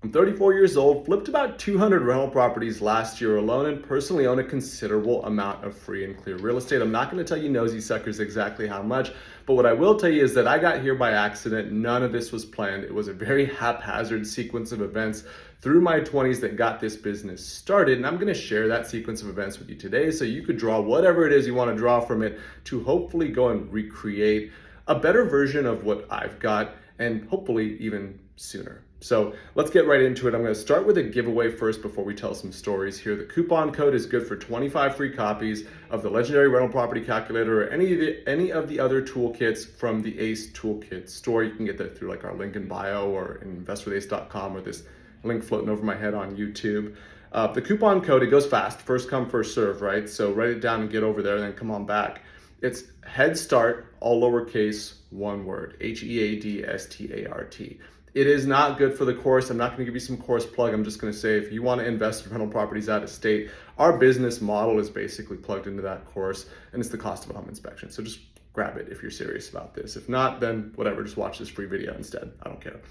I'm 34 years old, flipped about 200 rental properties last year alone, and personally own a considerable amount of free and clear real estate. I'm not going to tell you nosy suckers exactly how much, but what I will tell you is that I got here by accident. None of this was planned. It was a very haphazard sequence of events through my 20s that got this business started, and I'm going to share that sequence of events with you today so you could draw whatever it is you want to draw from it to hopefully go and recreate a better version of what I've got, and hopefully even sooner. So let's get right into it. I'm going to start with a giveaway first before we tell some stories here. The coupon code is good for 25 free copies of the Legendary Rental Property Calculator or any of the other toolkits from the ACE Toolkit store. You can get that through like our link in bio or in InvestwithACE.com or this link floating over my head on YouTube. The coupon code, it goes fast, first come, first serve, right? So write it down and get over there and then come on back. It's Head Start, all lowercase, one word, HEADSTART. It is not good for the course. I'm not going to give you some course plug. I'm just going to say if you want to invest in rental properties out of state, our business model is basically plugged into that course, and it's the cost of a home inspection. So just grab it if you're serious about this. If not, then whatever, just watch this free video instead. I don't care.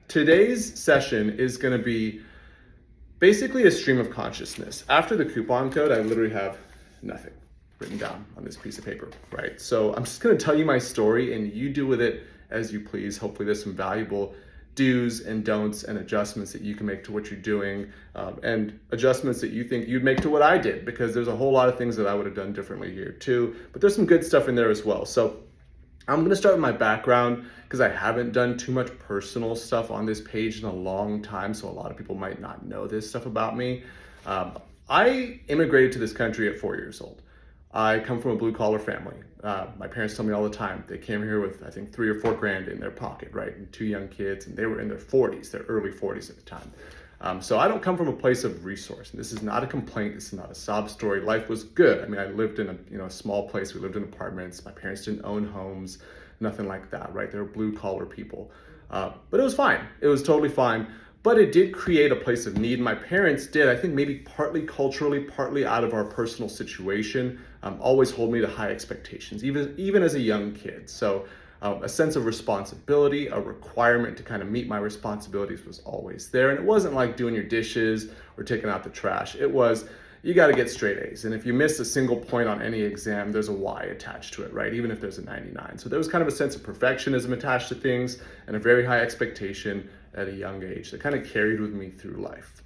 Today's session is going to be basically a stream of consciousness. After the coupon code, I literally have nothing written down on this piece of paper, right? So I'm just going to tell you my story and you do with it as you please. Hopefully there's some valuable do's and don'ts and adjustments that you can make to what you're doing, and adjustments that you think you'd make to what I did, because there's a whole lot of things that I would have done differently here too, but there's some good stuff in there as well. So I'm going to start with my background because I haven't done too much personal stuff on this page in a long time, so a lot of people might not know this stuff about me. I immigrated to this country at 4 years old. I come from a blue collar family. My parents tell me all the time they came here with, I think, 3 or 4 grand in their pocket, right? And 2 young kids, and they were in their 40s, their early 40s at the time. So I don't come from a place of resource. And this is not a complaint. This is not a sob story. Life was good. I mean, I lived in a small place. We lived in apartments. My parents didn't own homes, nothing like that, right? They were blue collar people. But it was fine. It was totally fine. But it did create a place of need. My parents did, I think maybe partly culturally, partly out of our personal situation, always hold me to high expectations, even as a young kid. So a sense of responsibility, a requirement to kind of meet my responsibilities was always there. And it wasn't like doing your dishes or taking out the trash. It was, you got to get straight A's. And if you miss a single point on any exam, there's a Y attached to it, right? Even if there's a 99. So there was kind of a sense of perfectionism attached to things and a very high expectation at a young age that kind of carried with me through life.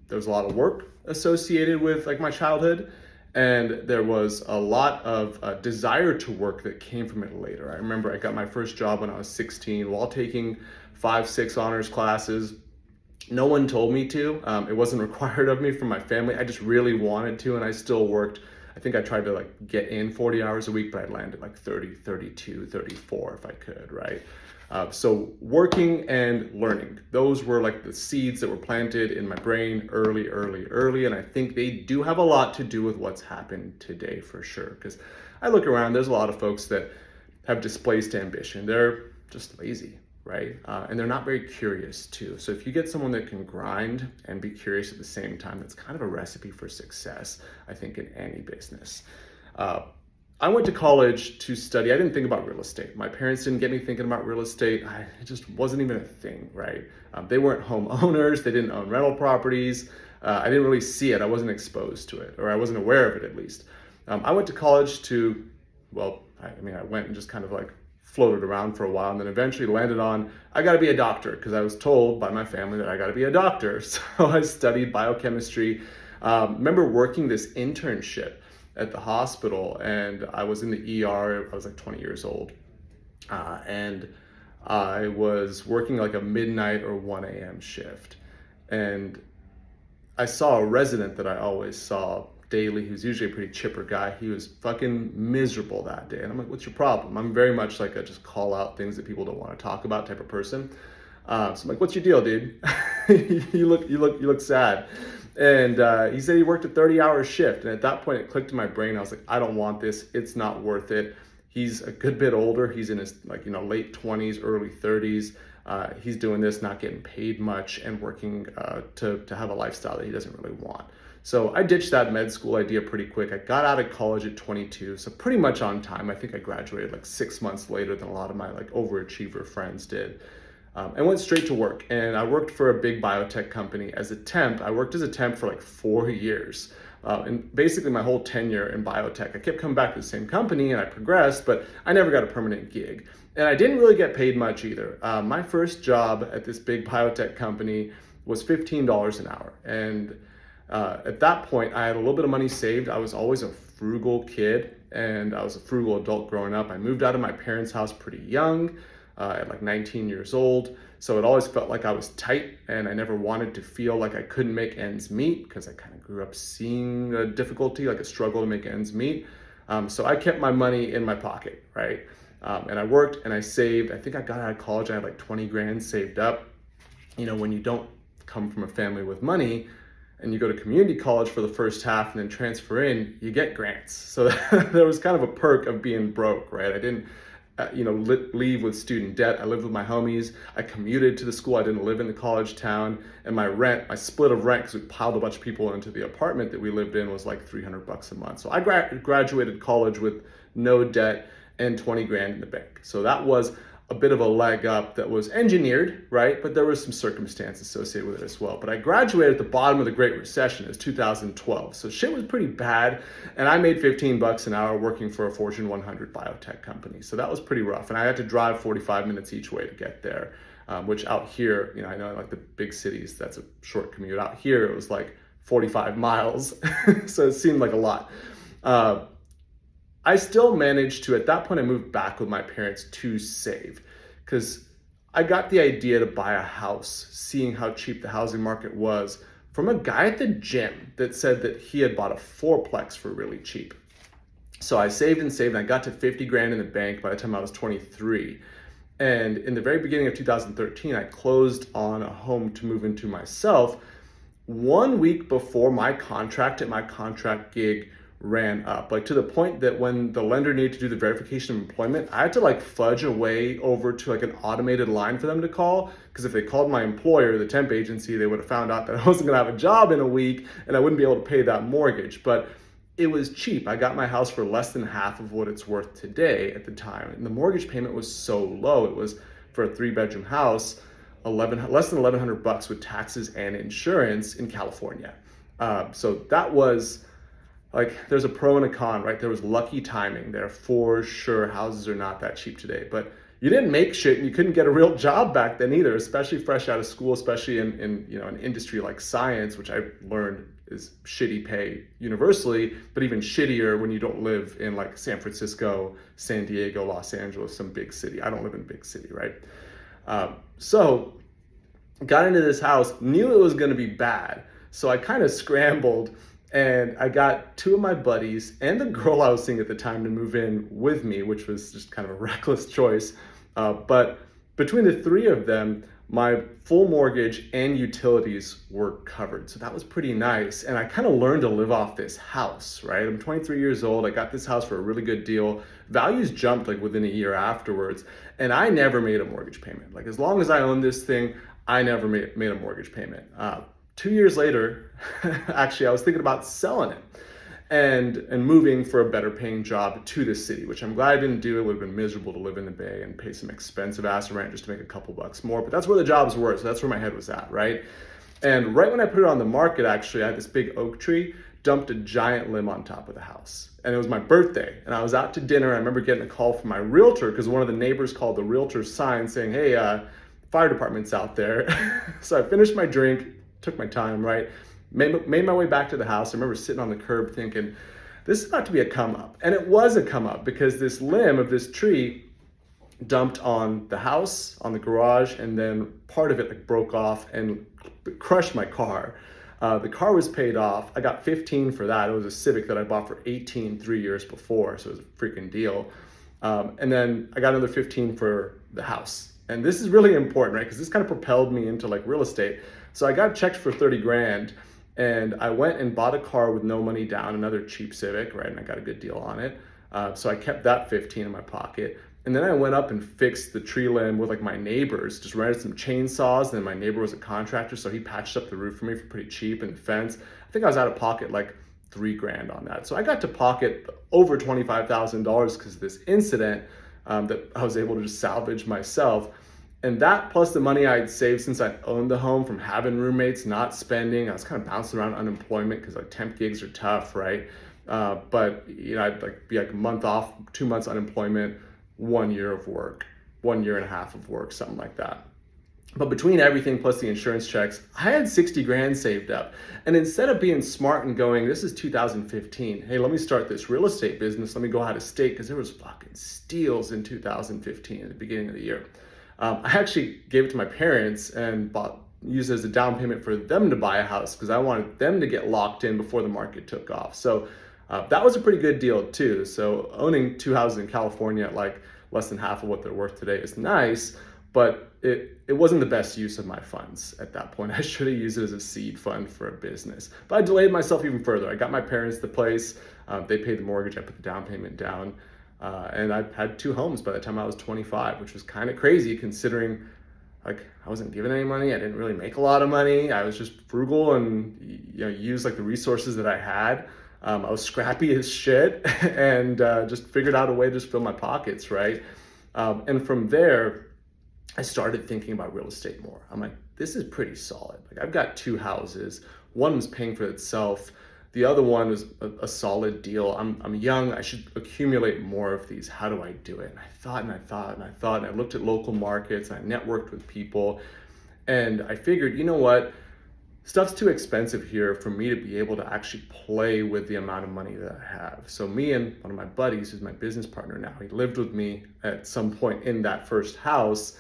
There was a lot of work associated with like my childhood, and there was a lot of desire to work that came from it later. I remember I got my first job when I was 16 while taking 5-6 honors classes. No one told me to. It wasn't required of me from my family. I just really wanted to, and I still worked. I think I tried to like get in 40 hours a week, but I landed like 30, 32, 34 if I could, right? So working and learning, those were like the seeds that were planted in my brain early. And I think they do have a lot to do with what's happened today for sure. Because I look around, there's a lot of folks that have displaced ambition. They're just lazy, right? And they're not very curious too. So if you get someone that can grind and be curious at the same time, that's kind of a recipe for success, I think, in any business. I went to college to study. I didn't think about real estate. My parents didn't get me thinking about real estate. It just wasn't even a thing, right? They weren't homeowners. They didn't own rental properties. I didn't really see it. I wasn't exposed to it, or I wasn't aware of it at least. I went to college to, I went and just kind of like floated around for a while, and then eventually landed on, I got to be a doctor, because I was told by my family that I got to be a doctor. So I studied biochemistry. Remember working this internship at the hospital, and I was in the ER. I was like 20 years old, and I was working like a midnight or 1 a.m. shift, and I saw a resident that I always saw daily, who's usually a pretty chipper guy. He was fucking miserable that day, and I'm like, what's your problem? I'm very much like a just call out things that people don't want to talk about type of person. So I'm like, what's your deal, dude? you look sad. And he said he worked a 30-hour shift. And at that point, it clicked in my brain. I was like, I don't want this. It's not worth it. He's a good bit older. He's in his late 20s, early 30s. He's doing this, not getting paid much, and working to have a lifestyle that he doesn't really want. So I ditched that med school idea pretty quick. I got out of college at 22, so pretty much on time. I think I graduated like 6 months later than a lot of my like overachiever friends did. and went straight to work. And I worked for a big biotech company as a temp. I worked as a temp for like 4 years. And basically my whole tenure in biotech, I kept coming back to the same company and I progressed, but I never got a permanent gig. And I didn't really get paid much either. My first job at this big biotech company was $15 an hour. And at that point, I had a little bit of money saved. I was always a frugal kid and I was a frugal adult growing up. I moved out of my parents' house pretty young, at like 19 years old. So it always felt like I was tight and I never wanted to feel like I couldn't make ends meet because I kind of grew up seeing a difficulty, like a struggle to make ends meet. So I kept my money in my pocket, right? And I worked and I saved. I think I got out of college, I had like 20 grand saved up. You know, when you don't come from a family with money and you go to community college for the first half and then transfer in, you get grants. So there was kind of a perk of being broke, right? I didn't leave with student debt. I lived with my homies. I commuted to the school. I didn't live in the college town. And my split of rent, because we piled a bunch of people into the apartment that we lived in, was like $300 a month. So I graduated college with no debt and 20 grand in the bank. So that was a bit of a leg up that was engineered, right? But there was some circumstance associated with it as well. But I graduated at the bottom of the Great Recession. It was 2012. So shit was pretty bad. And I made $15 an hour working for a Fortune 100 biotech company. So that was pretty rough. And I had to drive 45 minutes each way to get there, which out here, I know like the big cities, that's a short commute. Out here, it was like 45 miles. So it seemed like a lot. I still managed to, at that point I moved back with my parents to save because I got the idea to buy a house, seeing how cheap the housing market was, from a guy at the gym that said that he had bought a fourplex for really cheap. So I saved and saved and I got to 50 grand in the bank by the time I was 23. And in the very beginning of 2013, I closed on a home to move into myself 1 week before my contract at my contract gig ran up, like to the point that when the lender needed to do the verification of employment, I had to like fudge a way over to like an automated line for them to call, because if they called my employer, the temp agency, they would have found out that I wasn't gonna have a job in a week and I wouldn't be able to pay that mortgage. But it was cheap. I got my house for less than half of what it's worth today at the time. And the mortgage payment was so low. It was, for a 3-bedroom house, less than $1,100 with taxes and insurance in California. So that was, like, there's a pro and a con, right? There was lucky timing there for sure. Houses are not that cheap today, but you didn't make shit and you couldn't get a real job back then either, especially fresh out of school, especially in an industry like science, which I learned is shitty pay universally, but even shittier when you don't live in like San Francisco, San Diego, Los Angeles, some big city. I don't live in a big city, right? So got into this house, knew it was gonna be bad. So I kind of scrambled. And I got 2 of my buddies and the girl I was seeing at the time to move in with me, which was just kind of a reckless choice. But between the 3 of them, my full mortgage and utilities were covered. So that was pretty nice. And I kind of learned to live off this house, right? I'm 23 years old. I got this house for a really good deal. Values jumped like within a year afterwards. And I never made a mortgage payment. Like, as long as I owned this thing, I never made a mortgage payment. 2 years later, actually, I was thinking about selling it and moving for a better paying job to the city, which I'm glad I didn't do. It would have been miserable to live in the Bay and pay some expensive ass rent just to make a couple bucks more. But that's where the jobs were, so that's where my head was at, right? And right when I put it on the market, actually, I had this big oak tree, dumped a giant limb on top of the house. And it was my birthday, and I was out to dinner. I remember getting a call from my realtor because one of the neighbors called the realtor's sign saying, hey, fire department's out there. So I finished my drink, took my time, right? Made my way back to the house. I remember sitting on the curb thinking, this is about to be a come up. And it was a come up because this limb of this tree dumped on the house, on the garage, and then part of it like broke off and crushed my car. The car was paid off. I got 15 for that. It was a Civic that I bought for 18 3 years before, so it was a freaking deal. And then I got another 15 for the house. And this is really important, right? Because this kind of propelled me into like real estate. So I got checked for 30 grand and I went and bought a car with no money down, another cheap Civic, right? And I got a good deal on it. So I kept that 15 in my pocket. And then I went up and fixed the tree limb with like my neighbors, just rented some chainsaws. And then my neighbor was a contractor, so he patched up the roof for me for pretty cheap, and the fence. I think I was out of pocket like 3 grand on that. So I got to pocket over $25,000 because of this incident that I was able to just salvage myself. And that plus the money I'd saved since I owned the home from having roommates, not spending. I was kind of bouncing around unemployment because like temp gigs are tough, right? But I'd like be like a month off, 2 months unemployment, 1 year of work, 1.5 years of work, something like that. But between everything plus the insurance checks, I had 60 grand saved up. And instead of being smart and going, this is 2015, hey, let me start this real estate business, let me go out of state, because there was fucking steals in 2015 at the beginning of the year. I actually gave it to my parents and used it as a down payment for them to buy a house because I wanted them to get locked in before the market took off. So that was a pretty good deal too. So owning 2 houses in California at like less than half of what they're worth today is nice, but it wasn't the best use of my funds at that point. I should have used it as a seed fund for a business. But I delayed myself even further. I got my parents the place. They paid the mortgage. I put the down payment down. And I had 2 homes by the time I was 25, which was kind of crazy considering like I wasn't given any money. I didn't really make a lot of money. I was just frugal and used like the resources that I had. I was scrappy as shit and just figured out a way to just fill my pockets, right? And from there, I started thinking about real estate more. I'm like, this is pretty solid. Like I've got 2 houses. One was paying for itself. The other one was a solid deal. I'm young. I should accumulate more of these. How do I do it? And I thought and I thought and I thought, and I looked at local markets. And I networked with people, and I figured, you know what? Stuff's too expensive here for me to be able to actually play with the amount of money that I have. So me and one of my buddies, who's my business partner now, he lived with me at some point in that first house,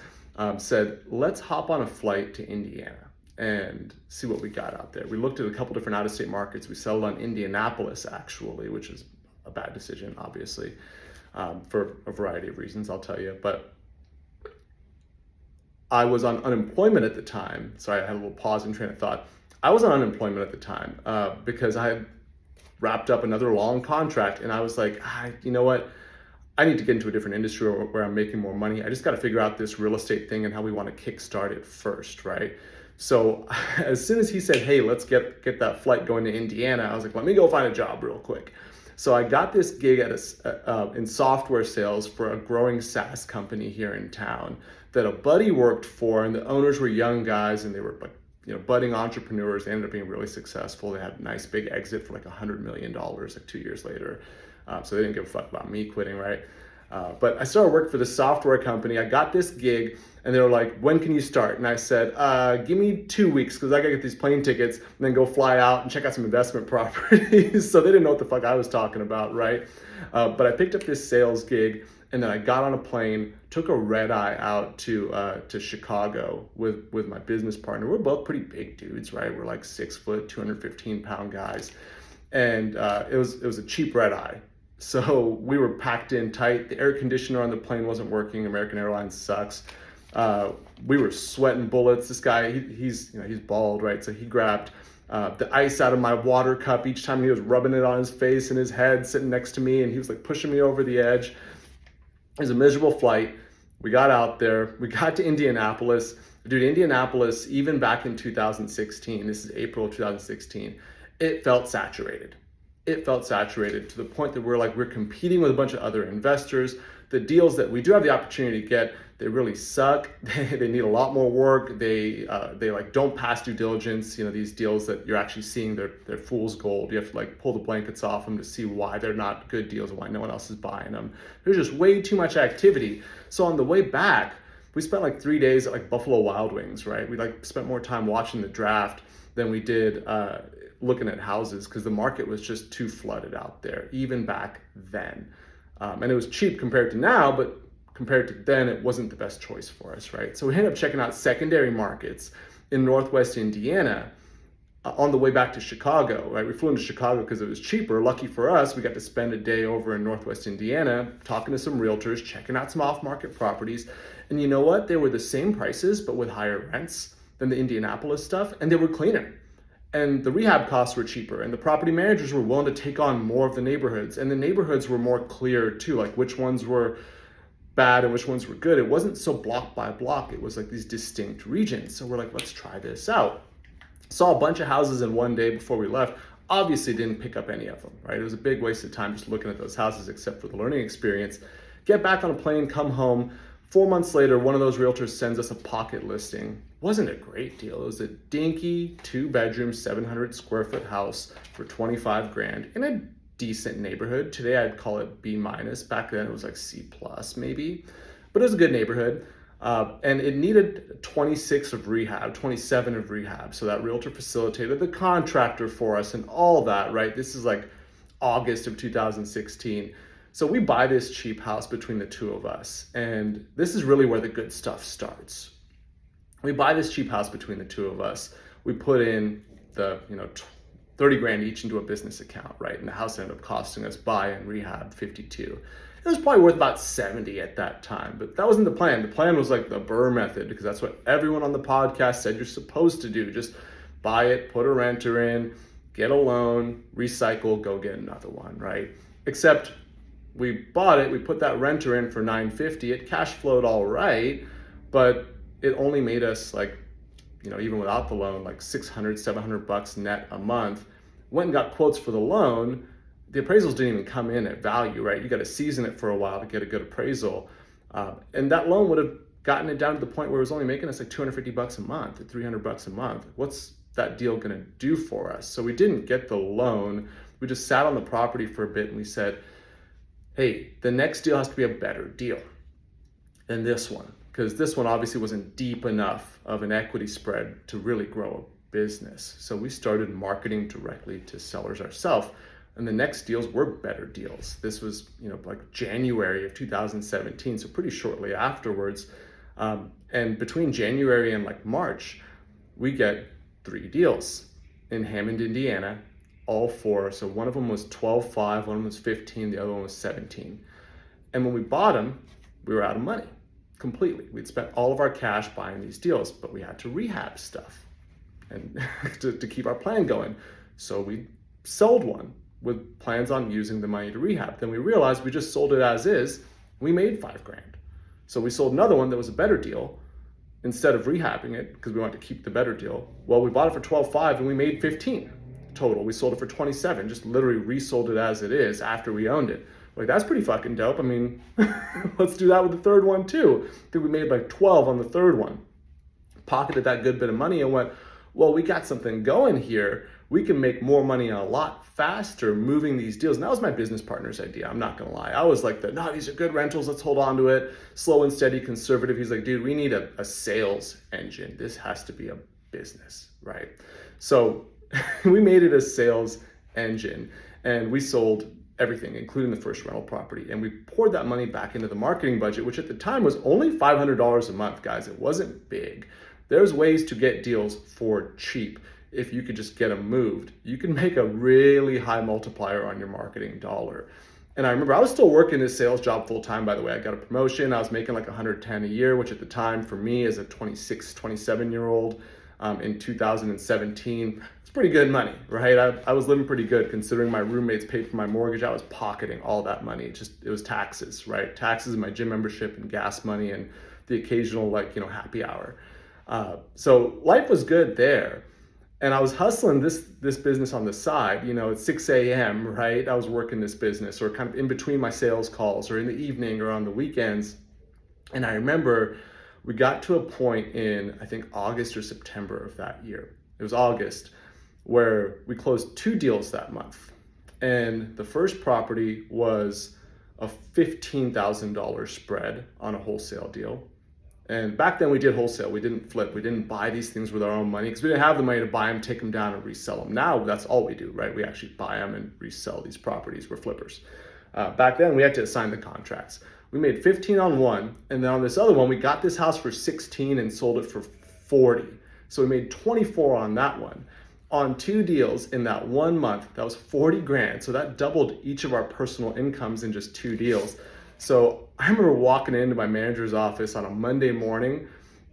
said, let's hop on a flight to Indiana and see what we got out there. We looked at a couple different out-of-state markets. We settled on Indianapolis, actually, which is a bad decision, obviously, for a variety of reasons, I'll tell you. But I was on unemployment at the time. Sorry, I had a little pause in train of thought. I was on unemployment at the time because I had wrapped up another long contract, and I was like, you know what? I need to get into a different industry where I'm making more money. I just got to figure out this real estate thing and how we want to kickstart it first, right? So as soon as he said, hey, let's get that flight going to Indiana, I was like, let me go find a job real quick. So I got this gig in software sales for a growing SaaS company here in town that a buddy worked for, and the owners were young guys, and they were like, budding entrepreneurs. They ended up being really successful. They had a nice big exit for like $100 million like 2 years later. So they didn't give a fuck about me quitting, right? But I started working for the software company. I got this gig, and they were like, when can you start? And I said, give me 2 weeks, because I gotta get these plane tickets and then go fly out and check out some investment properties. So they didn't know what the fuck I was talking about, right? But I picked up this sales gig, and then I got on a plane, took a red eye out to Chicago with my business partner. We're both pretty big dudes, right? We're like 6 foot, 215-pound guys. And it was a cheap red eye. So we were packed in tight. The air conditioner on the plane wasn't working. American Airlines sucks. We were sweating bullets. This guy, he's bald, right? So he grabbed the ice out of my water cup each time he was rubbing it on his face and his head, sitting next to me, and he was like pushing me over the edge. It was a miserable flight. We got out there. We got to Indianapolis. Dude, Indianapolis, even back in 2016, this is April of 2016, it felt saturated. It felt saturated to the point that we're competing with a bunch of other investors. The deals that we do have the opportunity to get, they really suck. They need a lot more work. They like don't pass due diligence. These deals that you're actually seeing, they're fool's gold. You have to like pull the blankets off them to see why they're not good deals and why no one else is buying them. There's just way too much activity. So on the way back, we spent like 3 days at like Buffalo Wild Wings, right? We like spent more time watching the draft than we did looking at houses, because the market was just too flooded out there, even back then. And it was cheap compared to now, but compared to then, it wasn't the best choice for us, right? So we ended up checking out secondary markets in Northwest Indiana on the way back to Chicago, right? We flew into Chicago because it was cheaper. Lucky for us, we got to spend a day over in Northwest Indiana talking to some realtors, checking out some off-market properties. And you know what? They were the same prices, but with higher rents than the Indianapolis stuff, and they were cleaner. And the rehab costs were cheaper, and the property managers were willing to take on more of the neighborhoods, and the neighborhoods were more clear too, like which ones were bad and which ones were good. It wasn't so block by block. It was like these distinct regions. So we're like, let's try this out. Saw a bunch of houses in one day before we left. Obviously didn't pick up any of them, right? It was a big waste of time just looking at those houses, except for the learning experience. Get back on a plane, come home. 4 months later, one of those realtors sends us a pocket listing. Wasn't a great deal. It was a dinky 2-bedroom, 700 square foot house for 25 grand in a decent neighborhood. Today I'd call it B minus. Back then it was like C plus maybe, but it was a good neighborhood. And it needed 26 of rehab, 27 of rehab. So that realtor facilitated the contractor for us and all that, right? This is like August of 2016. So we buy this cheap house between the two of us. And this is really where the good stuff starts. We buy this cheap house between the two of us. We put in the, 30 grand each into a business account, right? And the house ended up costing us buy and rehab 52. It was probably worth about 70 at that time, but that wasn't the plan. The plan was like the Burr method, because that's what everyone on the podcast said you're supposed to do. Just buy it, put a renter in, get a loan, recycle, go get another one, right? Except we bought it, we put that renter in for $950. It cash flowed all right, but it only made us like, even without the loan, like $600-700 net a month. Went and got quotes for the loan. The appraisals didn't even come in at value, right? You got to season it for a while to get a good appraisal. And that loan would have gotten it down to the point where it was only making us like $250 a month or $300 a month. What's that deal going to do for us? So we didn't get the loan. We just sat on the property for a bit and we said, hey, the next deal has to be a better deal than this one, because this one obviously wasn't deep enough of an equity spread to really grow a business. So we started marketing directly to sellers ourselves. And the next deals were better deals. This was, like January of 2017, so pretty shortly afterwards. And between January and like March, we get 3 deals in Hammond, Indiana, all 4. So one of them was 12.5, one was 15, the other one was 17. And when we bought them, we were out of money completely. We'd spent all of our cash buying these deals, but we had to rehab stuff and to keep our plan going. So we sold one with plans on using the money to rehab. Then we realized we just sold it as is. We made 5 grand. So we sold another one that was a better deal instead of rehabbing it because we wanted to keep the better deal. Well, we bought it for 12.5 and we made 15 total. We sold it for 27, just literally resold it as it is after we owned it. Like, that's pretty fucking dope. I mean, let's do that with the third one too. I think we made like 12 on the third one. Pocketed that good bit of money and went, well, we got something going here. We can make more money a lot faster moving these deals. And that was my business partner's idea. I'm not gonna lie. I was like, no, these are good rentals. Let's hold on to it. Slow and steady, conservative. He's like, dude, we need a sales engine. This has to be a business, right? So we made it a sales engine and we sold everything, including the first rental property. And we poured that money back into the marketing budget, which at the time was only $500 a month, guys. It wasn't big. There's ways to get deals for cheap. If you could just get them moved, you can make a really high multiplier on your marketing dollar. And I remember I was still working this sales job full time, by the way. I got a promotion. I was making like 110 a year, which at the time for me as a 26, 27-year-old in 2017, it's pretty good money, right? I was living pretty good considering my roommates paid for my mortgage. I was pocketing all that money. It was taxes, right? Taxes and my gym membership and gas money and the occasional happy hour. So life was good there. And I was hustling this business on the side, at 6 a.m., right? I was working this business or kind of in between my sales calls or in the evening or on the weekends. And I remember we got to a point in, I think, August or September of that year. It was August, where we closed 2 deals that month. And the first property was a $15,000 spread on a wholesale deal. And back then we did wholesale. We didn't flip. We didn't buy these things with our own money because we didn't have the money to buy them, take them down, and resell them. Now that's all we do, right? We actually buy them and resell these properties. We're flippers. Back then we had to assign the contracts. We made 15 on one, and then on this other one, we got this house for 16 and sold it for 40. So we made 24 on that one. On 2 deals in that 1 month, that was 40 grand. So that doubled each of our personal incomes in just 2 deals. So I remember walking into my manager's office on a Monday morning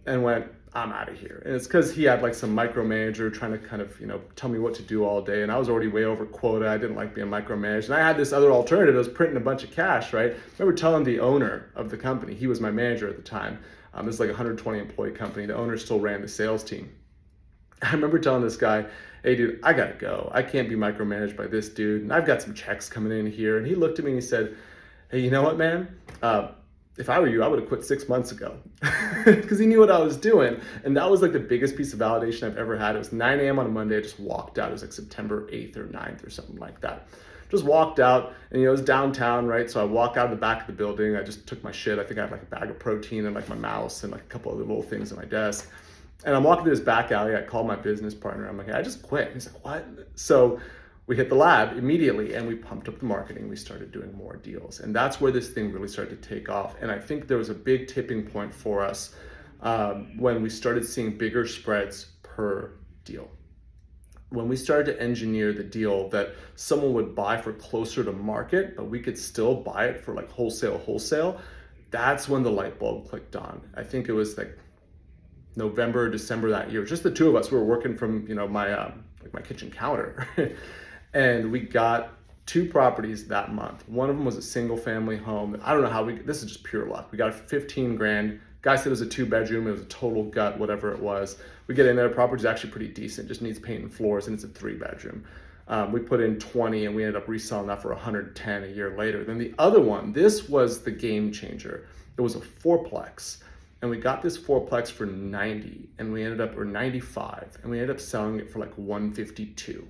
and went, I'm out of here. And it's because he had like some micromanager trying to kind of, tell me what to do all day. And I was already way over quota. I didn't like being micromanaged. And I had this other alternative. I was printing a bunch of cash, right? I remember telling the owner of the company, he was my manager at the time. This is like a 120 employee company. The owner still ran the sales team. I remember telling this guy, hey dude, I gotta go. I can't be micromanaged by this dude. And I've got some checks coming in here. And he looked at me and he said, hey, you know what, man? if I were you, I would have quit 6 months ago because he knew what I was doing. And that was like the biggest piece of validation I've ever had. It was 9 a.m. on a Monday. I just walked out. It was like September 8th or 9th or something like that. Just walked out, and it was downtown, right? So I walk out of the back of the building. I just took my shit. I think I had like a bag of protein and like my mouse and like a couple other little things on my desk. And I'm walking through this back alley. I called my business partner. I'm like, hey, I just quit. He's like, what? So we hit the lab immediately and we pumped up the marketing. We started doing more deals. And that's where this thing really started to take off. And I think there was a big tipping point for us when we started seeing bigger spreads per deal. When we started to engineer the deal that someone would buy for closer to market, but we could still buy it for like wholesale, that's when the light bulb clicked on. I think it was like November, December that year. Just the two of us. We were working from my kitchen counter, and we got 2 properties that month. One of them was a single family home. I don't know how this is just pure luck. We got 15 grand. Guy said it was a 2-bedroom. It was a total gut, whatever it was. We get in there. The property's actually pretty decent. Just needs paint and floors, and it's a 3-bedroom. We put in 20, and we ended up reselling that for 110 a year later. Then the other one, this was the game changer. It was a 4-plex, and we got this 4-plex for 90, and we ended up, or 95, and we ended up selling it for like 152.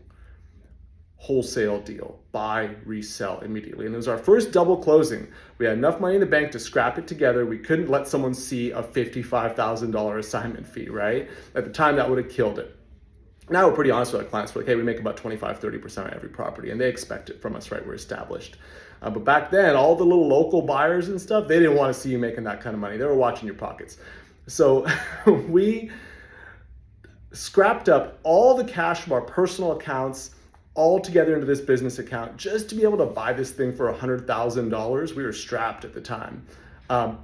Wholesale deal, buy, resell immediately. And it was our first double closing. We had enough money in the bank to scrap it together. We couldn't let someone see a $55,000 assignment fee, right? At the time, that would have killed it. Now we're pretty honest with our clients. We're like, hey, we make about 25-30% on every property, and they expect it from us, right? We're established. But back then, all the little local buyers and stuff, they didn't want to see you making that kind of money. They were watching your pockets. So we scrapped up all the cash from our personal accounts all together into this business account just to be able to buy this thing for $100,000. We were strapped at the time.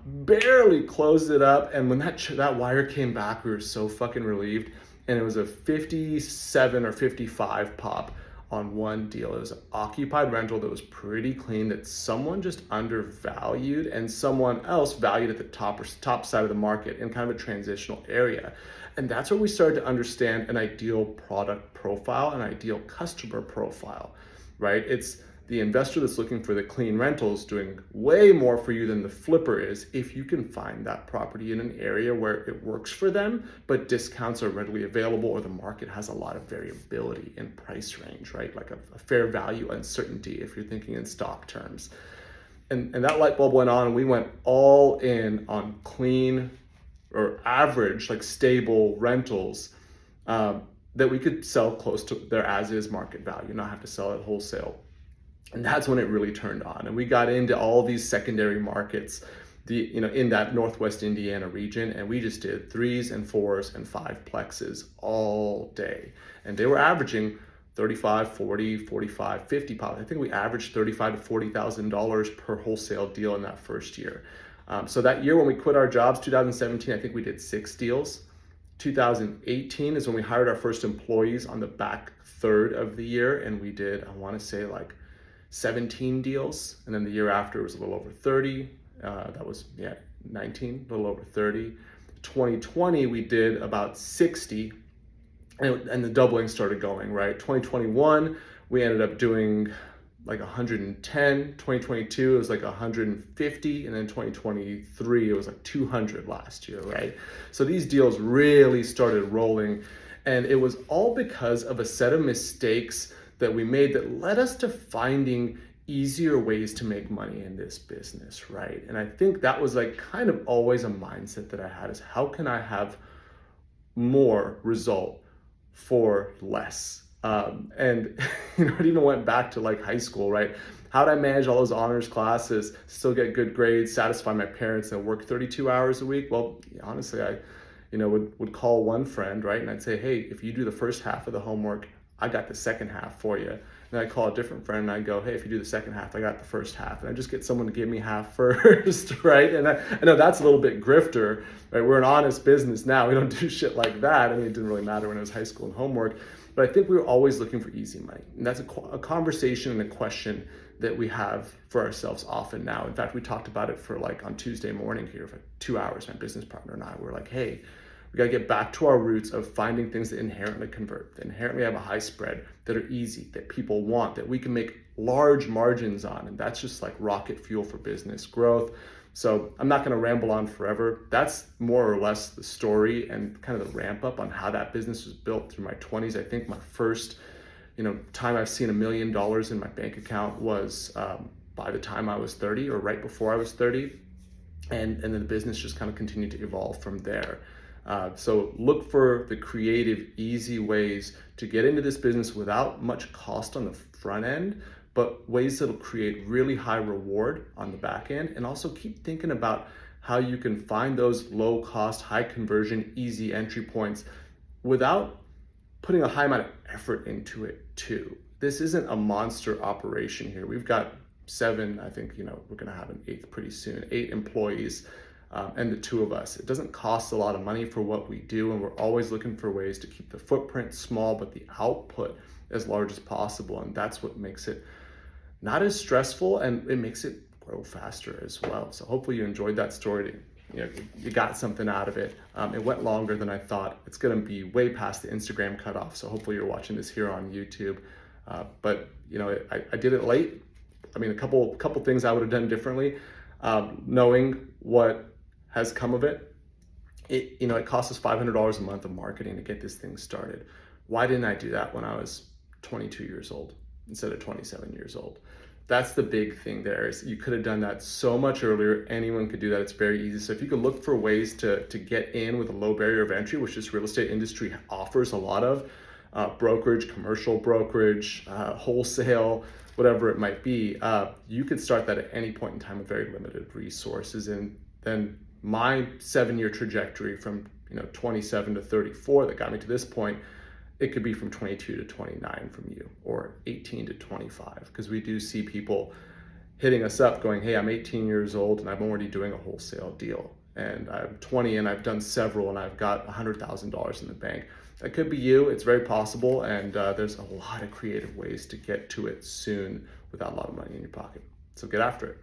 Barely closed it up, and when that wire came back, we were so fucking relieved. And it was a 57 or 55 pop on one deal. It was an occupied rental that was pretty clean that someone just undervalued and someone else valued at the top side of the market in kind of a transitional area. And that's where we started to understand an ideal product profile, an ideal customer profile, right? It's the investor that's looking for the clean rentals doing way more for you than the flipper is if you can find that property in an area where it works for them, but discounts are readily available or the market has a lot of variability in price range, right? Like a fair value uncertainty if you're thinking in stock terms. And that light bulb went on, and we went all in on clean or average, like stable rentals that we could sell close to their as-is market value, not have to sell it wholesale. And that's when it really turned on. And we got into all these secondary markets, in that Northwest Indiana region, and we just did 3s and 4s and 5-plexes all day. And they were averaging 35, 40, 45, 50 pop. I think we averaged $35,000 to $40,000 per wholesale deal in that first year. So that year when we quit our jobs, 2017, I think we did 6 deals. 2018 is when we hired our first employees on the back third of the year, and we did, I want to say, like 17 deals. And then the year after it was a little over 30. That was 19, a little over 30. 2020 we did about 60, and the doubling started going, right? 2021 we ended up doing like 110. 2022 it was like 150, and then 2023 it was like 200 last year, right? So these deals really started rolling, and it was all because of a set of mistakes that we made that led us to finding easier ways to make money in this business, right? And I think that was like kind of always a mindset that I had, is how can I have more result for less? And it even went back to like high school, right? How did I manage all those honors classes, still get good grades, satisfy my parents, and work 32 hours a week? Well, honestly, I would call one friend, right? And I'd say, hey, if you do the first half of the homework, I got the second half for you. And I'd call a different friend and I'd go, hey, if you do the second half, I got the first half. And I just get someone to give me half first, right? And I know that's a little bit grifter, right? We're an honest business now. We don't do shit like that. I mean, it didn't really matter when it was high school and homework. But I think we were always looking for easy money. And that's a conversation and a question that we have for ourselves often now. In fact, we talked about it for like on Tuesday morning here for 2 hours. My business partner and I were like, hey, we got to get back to our roots of finding things that inherently convert, that inherently have a high spread, that are easy, that people want, that we can make large margins on. And that's just like rocket fuel for business growth. So I'm not going to ramble on forever. That's more or less the story and kind of the ramp up on how that business was built through my 20s. I think my first, time I've seen $1 million in my bank account was by the time I was 30 or right before I was 30. And then the business just kind of continued to evolve from there. So look for the creative, easy ways to get into this business without much cost on the front end, but ways that'll create really high reward on the back end. And also keep thinking about how you can find those low cost, high conversion, easy entry points without putting a high amount of effort into it too. This isn't a monster operation here. We've got 7, I think, we're gonna have an 8th pretty soon, 8 employees, and the 2 of us. It doesn't cost a lot of money for what we do, and we're always looking for ways to keep the footprint small, but the output as large as possible. And that's what makes it not as stressful, and it makes it grow faster as well. So hopefully you enjoyed that story. You got something out of it. It went longer than I thought. It's gonna be way past the Instagram cutoff, so hopefully you're watching this here on YouTube. But I did it late. I mean, a couple things I would have done differently. Knowing what has come of it, it cost us $500 a month of marketing to get this thing started. Why didn't I do that when I was 22 years old instead of 27 years old? That's the big thing there, is you could have done that so much earlier. Anyone could do that. It's very easy. So if you could look for ways to get in with a low barrier of entry, which this real estate industry offers a lot of, brokerage, commercial brokerage, wholesale, whatever it might be, you could start that at any point in time with very limited resources. And then my 7-year trajectory from 27 to 34 that got me to this point, it could be from 22 to 29 from you, or 18 to 25, because we do see people hitting us up going, hey, I'm 18 years old and I'm already doing a wholesale deal, and I'm 20 and I've done several and I've got $100,000 in the bank. That could be you. It's very possible, and there's a lot of creative ways to get to it soon without a lot of money in your pocket. So get after it.